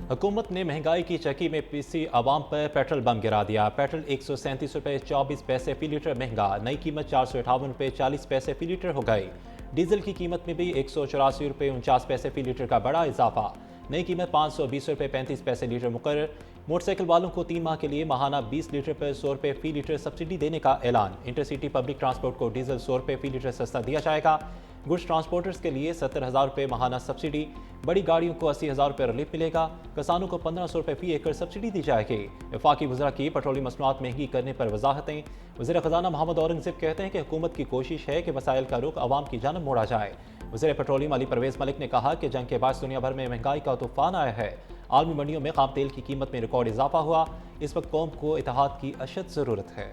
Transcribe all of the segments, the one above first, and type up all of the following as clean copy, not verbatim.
हुकूमत ने महंगाई की चक्की में पीसी आवाम पर पेट्रोल बम गिरा दिया। पेट्रोल 137 रुपये 24 पैसे फी लीटर महंगा, नई कीमत 458 रुपये 40 पैसे फी लीटर हो गई। डीजल की कीमत में भी 184 रुपये 49 पैसे फी लीटर का बड़ा इजाफा, नई कीमत 520 रुपये 35 पैसे लीटर मुकर्रर। मोटरसाइकिल वालों को 3 माह के लिए माहाना 20 लीटर पर 100 रुपये फी लीटर सब्सिडी देने का ऐलान। इंटरसिटी पब्लिक ट्रांसपोर्ट को डीजल 100 रुपये फी लीटर सस्ता दिया जाएगा। गुड्स ट्रांसपोर्टर्स के लिए 70,000 रुपये माहाना सब्सिडी, बड़ी गाड़ियों को 80,000 रुपये रिलीफ मिलेगा। किसानों को 1500 रुपये फी एकड़ सब्सिडी दी जाएगी। वफाकी वज़रा की पेट्रोलियम मसनूआत महंगी करने पर वजाहतें। वज़ीर ख़जाना मोहम्मद औरंगज़ेब कहते हैं कि हुकूमत की कोशिश है कि वसाइल का रुख आवाम की जानब मोड़ा जाए। वज़ीर पेट्रोलियम अली परवेज़ मलिक ने कहा कि जंग के बाद दुनिया भर में महंगाई का तूफान आया है। आलमी मंडियों में खाम तेल की कीमत में रिकॉर्ड इजाफा हुआ। इस वक्त कौम को इत्तेहाद की अशद ज़रूरत है।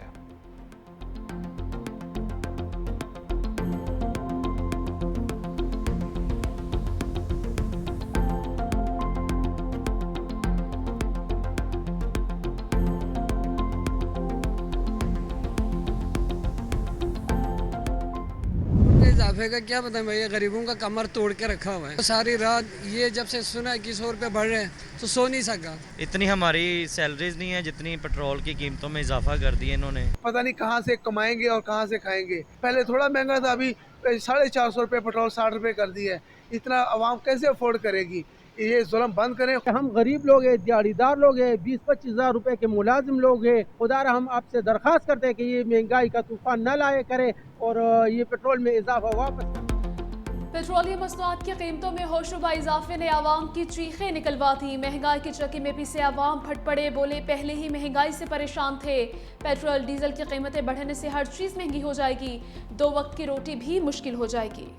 इजाफे का क्या पता भैया, गरीबों का कमर तोड़ के रखा हुआ है। सारी रात ये जब से सुना है कि 100 रुपये बढ़ रहे हैं तो सो नहीं सका। इतनी हमारी सैलरीज नहीं है जितनी पेट्रोल की कीमतों में इजाफा कर दिया इन्होंने। पता नहीं कहाँ से कमाएंगे और कहाँ से खाएंगे। पहले थोड़ा महंगा था, अभी 450 रुपये पेट्रोल 60 रुपये कर दिया है। इतना आवाम कैसे अफोर्ड करेगी? ये जुल्म बंद करें। हम गरीब लोग हैं, दिहाड़ीदार लोग हैं, 20-25 हज़ार रुपए के मुलाजिम लोग हैं। खुदारा हम आपसे दरख्वास्त करते हैं कि ये महंगाई का तूफान न लाए करें और ये पेट्रोल में इजाफा वापस करें। पेट्रोलियम मसनूआत की कीमतों में होशरुबा इजाफे ने आवाम की चीखें निकलवा दी। महंगाई की चक्की में पिसे आवाम फट पड़े, बोले पहले ही महंगाई से परेशान थे। पेट्रोल डीजल की कीमतें बढ़ने से हर चीज़ महंगी हो जाएगी, 2 वक्त की रोटी भी मुश्किल हो जाएगी।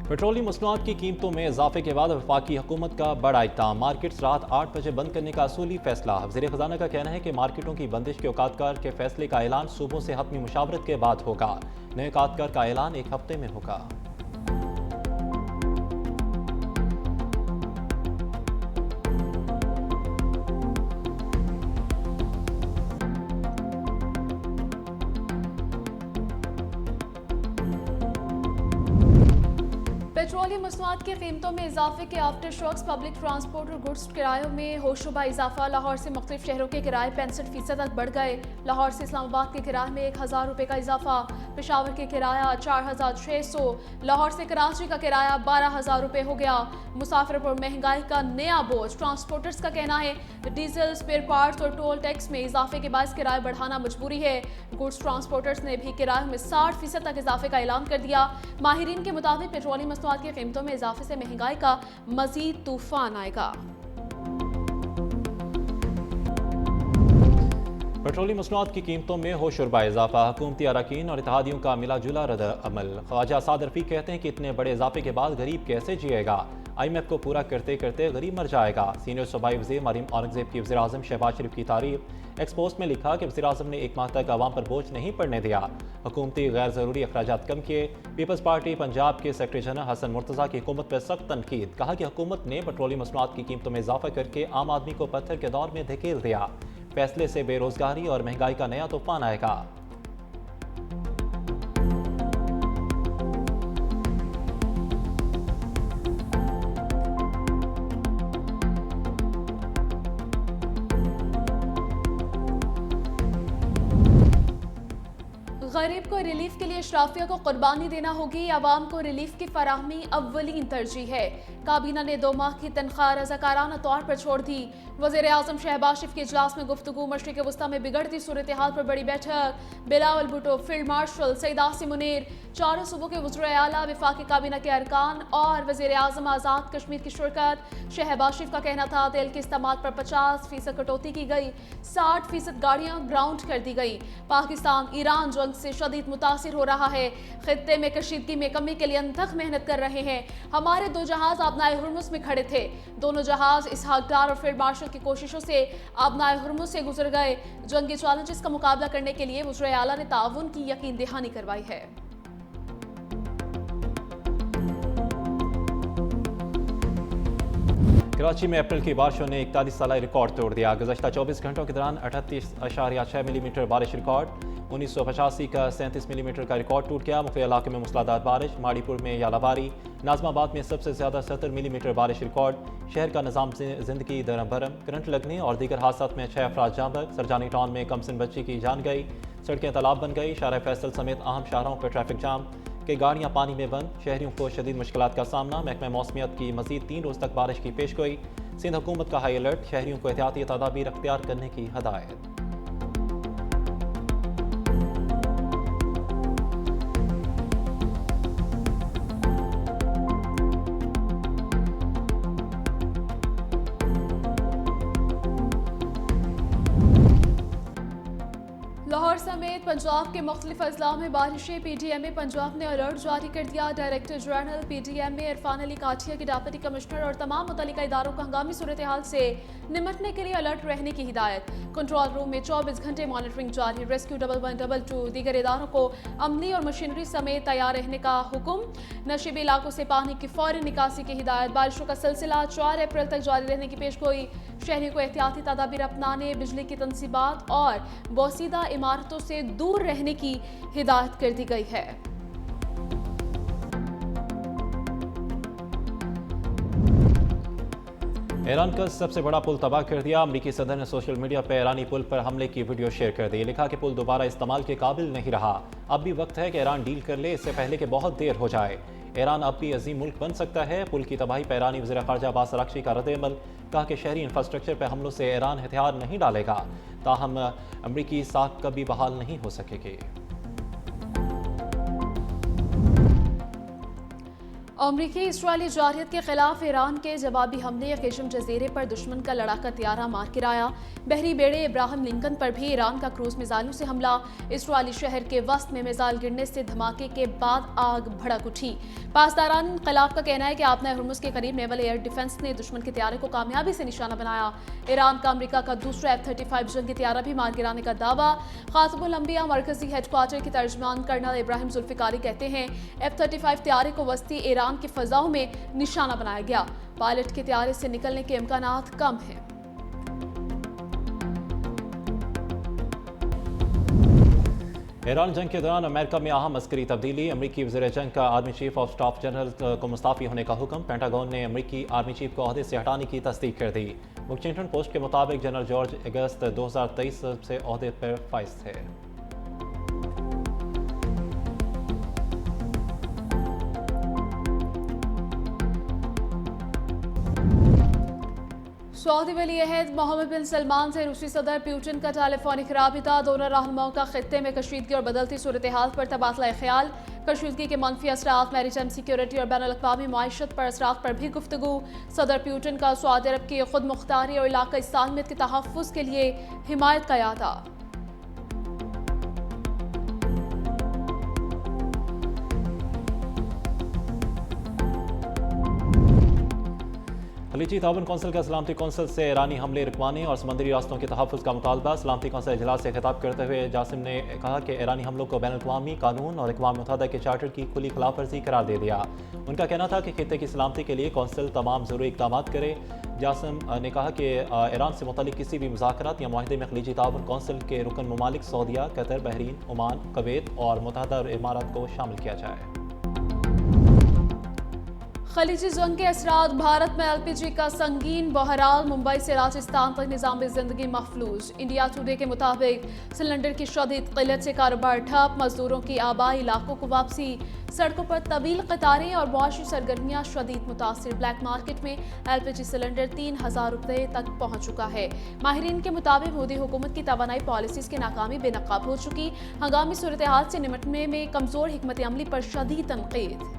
पेट्रोलियम मसनूआत की कीमतों में इजाफे के बाद वफाकी हुकूमत का बड़ा इक़दाम। मार्केट्स रात 8 बजे बंद करने का असूली फैसला। वज़ीर ख़जाना का कहना है कि मार्केटों की बंदिश के औकातकार के फैसले का ऐलान सूबों से हतमी मुशावरत के बाद होगा। नए औकातकार का ऐलान 1 हफ्ते में होगा। पेट्रोलियम मसनूआत की कीमतों में इजाफे के आफ्टर शॉक्स, पब्लिक ट्रांसपोर्ट और गुड्स किरायों में होशरुबा इजाफा। लाहौर से मुख्तलिफ शहरों के किराए 65% तक बढ़ गए। लाहौर से इस्लामाबाद के किराए में 1000 रुपये का इजाफा, पेशावर के किराया 4600, लाहौर से कराची का किराया 12,000 रुपये हो गया। मुसाफिर पर महंगाई का नया बोझ। ट्रांसपोर्टर्स का कहना है डीजल, स्पेयर पार्ट्स और टोल टैक्स में इजाफे के बायस किराए बढ़ाना मजबूरी है। गुड्स ट्रांसपोर्टर्स ने भी किराए में 60% तक इजाफे का ऐलान कर दिया। माहिरीन के मुताबिक पेट्रोलियम मसनूआत की कीमतों में इजाफे से महंगाई का मजीद तूफान आएगा। पेट्रोलियम मसनूआत की कीमतों में होशरुबा इजाफा, हुकूमती अरकान और इत्तेहादियों का मिला जुला रद्द अमल। ख्वाजा साद रफ़ी कहते हैं कि इतने बड़े इजाफे के बाद गरीब कैसे जिएगा? IMF को पूरा करते करते गरीब मर जाएगा। सीनियर सूबाई वज़ीर मरीम औरंगज़ेब की वज़ीर आज़म शहबाज शरीफ की तारीफ। एक्सपोस्ट में लिखा कि वज़ीर आज़म ने 1 माह तक आवाम पर बोझ नहीं पड़ने दिया, हुकूमती गैर ज़रूरी अखराजात कम किए। पीपल्स पार्टी पंजाब के सेक्रेटरी जनरल हसन मुर्तज़ा की हुकूमत पर सख्त तनकीद। कहा कि हुकूमत ने पेट्रोलियम मसनूआत की कीमतों में इजाफा करके आम आदमी को पत्थर के दौर में धकेल दिया। फैसले से बेरोजगारी और महंगाई का नया तूफान आएगा। गरीब को रिलीफ के लिए अशराफिया को कुर्बानी देना होगी। आवाम को रिलीफ की फराहमी अव्वलीन तरजीह है। काबीना ने 2 माह की तनख्वाह रज़ाकाराना तौर पर छोड़ दी। वज़ीर आज़म शहबाज शरीफ के इजलास में गुफ्तगू। मशरिक़ वस्ता में बिगड़ती सूरत हाल पर बड़ी बैठक। बिलावल भुट्टो, फील्ड मार्शल सईद आसिम मुनीर, चारों सूबों के वज़ीर आला, वफाकी काबीना के अरकान और वज़ीर आज़म आज़ाद कश्मीर की शिरकत। शहबाज शरीफ का कहना था तेल के इस्तेमाल पर 50% कटौती की गई, 60% गाड़ियाँ ग्राउंड कर दी गई। पाकिस्तान ईरान जंग से शदीद मुतासिर हो रहा है। खित्ते में कशीदगी में कमी के लिए अनथक मेहनत कर रहे हैं। हमारे 2 जहाज आबनाए हुर्मुज़ में खड़े थे। दोनों जहाज इसहाक डार और फील्ड मार्शल की कोशिशों से आबनाए हुर्मुज़ से गुजर गए। जंगी चैलेंजेस का मुकाबला करने के लिए वज़ीर आला ने ताउन की यकीन दहानी करवाई है। कराची में अप्रैल की बारिशों ने 41 साल रिकॉर्ड तोड़ दिया। गुज़श्ता 24 घंटों के दौरान 38.6 मिलीमीटर बारिश रिकॉर्ड। 1985 का 37 मिलीमीटर का रिकॉर्ड टूट गया। मुख्य इलाके में मूसलाधार बारिश, माड़ीपुर में यालाबारी, नाजमाबाद में सबसे ज़्यादा 70 मिलीमीटर बारिश रिकॉर्ड। शहर का निज़ाम ज़िंदगी दरम भरम, करंट लगने और दीगर हादसात में 6 अफराद जाँ बहक। सरजानी टाउन में कमसिन बच्ची की जान गई, सड़कें तालाब बन गई। शाहरा फैसल समेत अहम शाहरों पर ट्रैफिक जाम के गाड़ियाँ पानी में बंद। शहरियों को शदीद मुश्किलात का सामना। महकमा मौसमियात की मज़ीद 3 रोज़ तक बारिश की पेशगोई। सिंध हुकूमत का हाई अलर्ट, शहरियों को एहतियाती तदाबीर अख्तियार करने की हदायत। लाहौर समेत पंजाब के मुख्तलिफ अजला में बारिशें। PTMA पंजाब ने अलर्ट जारी कर दिया। Director general PTMA Irfan Ali Kathia की डिप्टी कमिश्नर और तमाम मुतल्लिका इदारों को हंगामी सूरत हाल से निमटने के लिए अलर्ट रहने की हिदायत। कंट्रोल रूम में 24 घंटे मॉनिटरिंग जारी। रेस्क्यू 1122 दीगर इदारों को अमली और मशीनरी समेत तैयार रहने का हुक्म। नशीबी इलाकों से पानी की फौरी निकासी की हिदायत। बारिशों का सिलसिला 4 अप्रैल तक जारी रहने की पेशगोई। शहरियों को एहतियाती तदाबीर अपनाने, बिजली की तनसीबात और बोसीदा इमारतों से दूर रहने की हिदायत कर दी गई है। ईरान का सबसे बड़ा पुल तबाह कर दिया। अमरीकी सदर ने सोशल मीडिया पर ईरानी पुल पर हमले की वीडियो शेयर कर दी। लिखा कि पुल दोबारा इस्तेमाल के काबिल नहीं रहा। अब भी वक्त है कि ईरान डील कर ले, इससे पहले कि बहुत देर हो जाए। ईरान अब भी अजीम मुल्क बन सकता है। पुल की तबाही पर ईरानी वज़ीर ख़ारजा अब्बास अराग़ची का रद्द-ए-अमल। कहा कि शहरी इंफ्रास्ट्रक्चर पर हमलों से ईरान हथियार नहीं डालेगा, ताहम अमरीकी साख कभी बहाल नहीं हो सकेगी। अमरीकी इसराइली जारहियत के खिलाफ ईरान के जवाबी हमले। क़िश्म जजीरे पर दुश्मन का लड़ाका त्यारा मार गिराया। बहरी बेड़े इब्राहिम लिंकन पर भी ईरान का क्रूज मिसाइलों से हमला। इसराइली शहर के वस्त में मिसाइल गिरने से धमाके के बाद आग भड़क उठी। पासदारान इन्क़िलाब का कहना है कि आपना हुर्मुज़ के करीब नेवल एयर डिफेंस ने दुश्मन के त्यारे को कामयाबी से निशाना बनाया। ईरान का अमरीका का दूसरा F-35 जंगी त्यारा भी मार गिराने का दावा। ख़ातमुल अंबिया मरकजी हेडक्वार्टर के तर्जमान कर्नल इब्राहिम जुल्फ़िकारी कहते हैं F-35 त्यारे को वस्ती ईरान की फ़ज़ाओं में निशाना बनाया गया। पायलट के त्यारे से निकलने के इम्कानात कम हैं। ईरान जंग के दौरान अमेरिका में अहम अस्करी तब्दीली। अमरीकी वज़ीर जंग का army chief of staff general को मुस्ताफ़ी होने का हुक्म। पेंटागन ने अमरीकी आर्मी चीफ को ओहदे से हटाने की तस्दीक कर दी। वॉशिंगटन पोस्ट के मुताबिक जनरल जॉर्ज अगस्त 2023 से ओहदे पर फाइज थे। सऊदी वली अहद मोहम्मद बिन सलमान से रूसी सदर पुतिन का टेलीफोनिक राबिता। दोनों रहनुमाओं का खित्ते में कशीदगी और बदलती सूरत हाल पर तबादला ख्याल। कशीदगी के मनफी असरात, मैरीटाइम सिक्योरिटी और बैनुल अक़वामी माईशत पर असरात पर भी गुफ्तगू। सदर पुतिन का सऊदी अरब की खुद मुख्तारी और इलाक़ाई सालमियत के तहफ़्फ़ुज़ के लिए हिमायत का यादा। खलीजी ताउन कौंसिल का सलामती कौंसिल से ईरानी हमले रुकवाने और समंदरी रास्तों के तहफ़्फ़ुज़ का मुतालबा। सलामती कौंसिल इजलास से खिताब करते हुए जासिम ने कहा कि ईरानी हमलों को बैनुल-अक़वामी कानून और अक़वाम मुत्तहिदा के चार्टर की खुली खिलाफ वर्जी करार दे दिया। उनका कहना था कि खित्ते की सलामती के लिए कौंसिल तमाम ज़रूरी इक़दामात करे। जासिम ने कहा कि ईरान से मुतल्लिक़ किसी भी मुज़ाकरात या मुआहदे में खलीजी ताउन कौंसिल के रुकन ममालिक सऊदीया, कतर, बहरीन, ओमान, कुवैत और मुत्तहिदा अरब इमारात को शामिल किया जाए। खलीजी जंग के असरात, भारत में LPG का संगीन बहराल। मुंबई से राजस्थान तक निज़ाम ज़िंदगी महफूज। इंडिया टुडे के मुताबिक सिलेंडर की शदीद किल्लत से कारोबार ठप। मजदूरों की आबाई इलाकों को वापसी। सड़कों पर तवील कतारें और मुआशी सरगर्मियाँ शदीद मुतासिर। ब्लैक मार्केट में LPG सिलेंडर 3000 रुपये तक पहुँच चुका है। माहिरीन के मुताबिक मोदी हुकूमत की तवानाई पॉलिसीज़ की नाकामी बेनकाब हो चुकी। हंगामी सूरत हाल से निपटने में कमज़ोर हिकमत अमली पर शदीद तनकीद।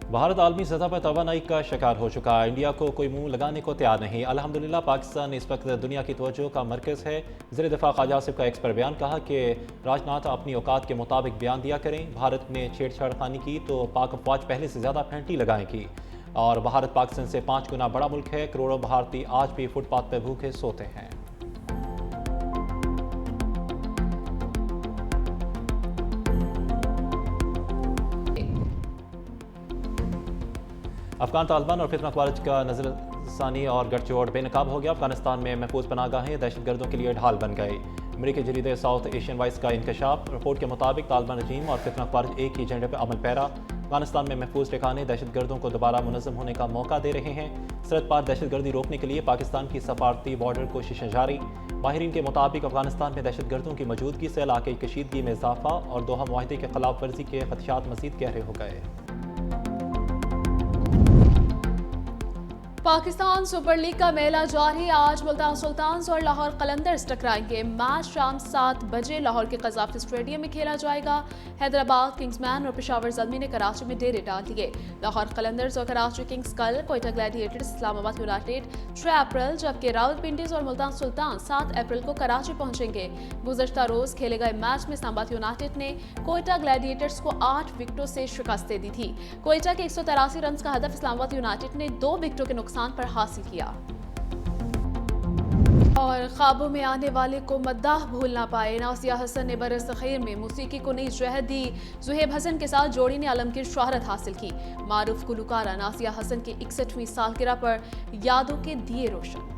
भारत आलमी सतह पर तवानाई का शिकार हो चुका है। इंडिया को कोई मुंह लगाने को तैयार नहीं। अल्हम्दुलिल्लाह पाकिस्तान इस वक्त दुनिया की तवज्जो का मरकज़ है। वज़ीर दिफा ख्वाजा आसिफ का एक्स पर बयान। कहा कि राजनाथ अपनी औकात के मुताबिक बयान दिया करें। भारत ने छेड़छाड़ खानी की तो पाक अफवाज पहले से ज़्यादा फेंटी लगाएंगी। और भारत पाकिस्तान से 5 गुना बड़ा मुल्क है। करोड़ों भारतीय आज भी फुटपाथ पर भूखे सोते हैं। अफगान तालिबान और फितना ख्वारिज का नजरसानी और गठजोड़ बेनकाब हो गया। अफगानिस्तान में महफूज पनागाहें दहशतगर्दों के लिए ढाल बन गए। अमरीकी जरीदे साउथ एशियन वाइस का इंकशाफ। रिपोर्ट के मुताबिक तालिबान रजीम और फितना ख्वारिज एक ही एजेंडे पर अमल पैरा। अफगानिस्तान में महफूज ठिकाने दहशतगर्दों को दोबारा मुनज़्ज़म होने का मौका दे रहे हैं। सरहद पार दहशतगर्दी रोकने के लिए पाकिस्तान की सफारती बॉर्डर कोशिशें जारी। माहिरीन के मुताबिक अफगानिस्तान में दहशतगर्दों की मौजूदगी से इलाके की कशीदगी में इजाफा और दोहा मुआहदे के खिलाफ वर्जी के खदशात मज़ीद गहरे हो गए। पाकिस्तान सुपर लीग का मेला जारी। आज मुल्तान सुल्तान्स और लाहौर कलंदर्स टकराएंगे। मैच शाम 7 बजे लाहौर के कज़ाफ़ती स्टेडियम में खेला जाएगा। हैदराबाद किंग्समैन और पेशावर ज़ल्मी ने कराची में डेरे डाल दिए। लाहौर कलंदर्स और कराची किंग्स कल, कोयटा ग्लैडिएटर्स इस्लामाबाद यूनाइटेड 6 अप्रैल, जबकि रावलपिंडी और मुल्तान सुल्तान 7 अप्रैल को कराची पहुंचेंगे। गुज़श्ता रोज खेले गए मैच में इस्लामाबाद यूनाइटेड ने कोयटा ग्लैडिएटर्स को 8 विकेटों से शिकस्त दे दी थी। कोयटा के 183 रन का हदफ इस्लामाबाद यूनाइटेड ने 2 विकेटों के नुकसान पर हासिल किया। और ख्वाबों में आने वाले को मद्दाह भूल ना पाए। नासिया हसन ने बरसख़ीर में मौसीकी को नई जहत दी। ज़ुहैब हसन के साथ जोड़ी ने आलमगीर शोहरत हासिल की। मारूफ गुलकारा नासिया हसन की 61वीं सालगिरह पर यादों के दिए रोशन।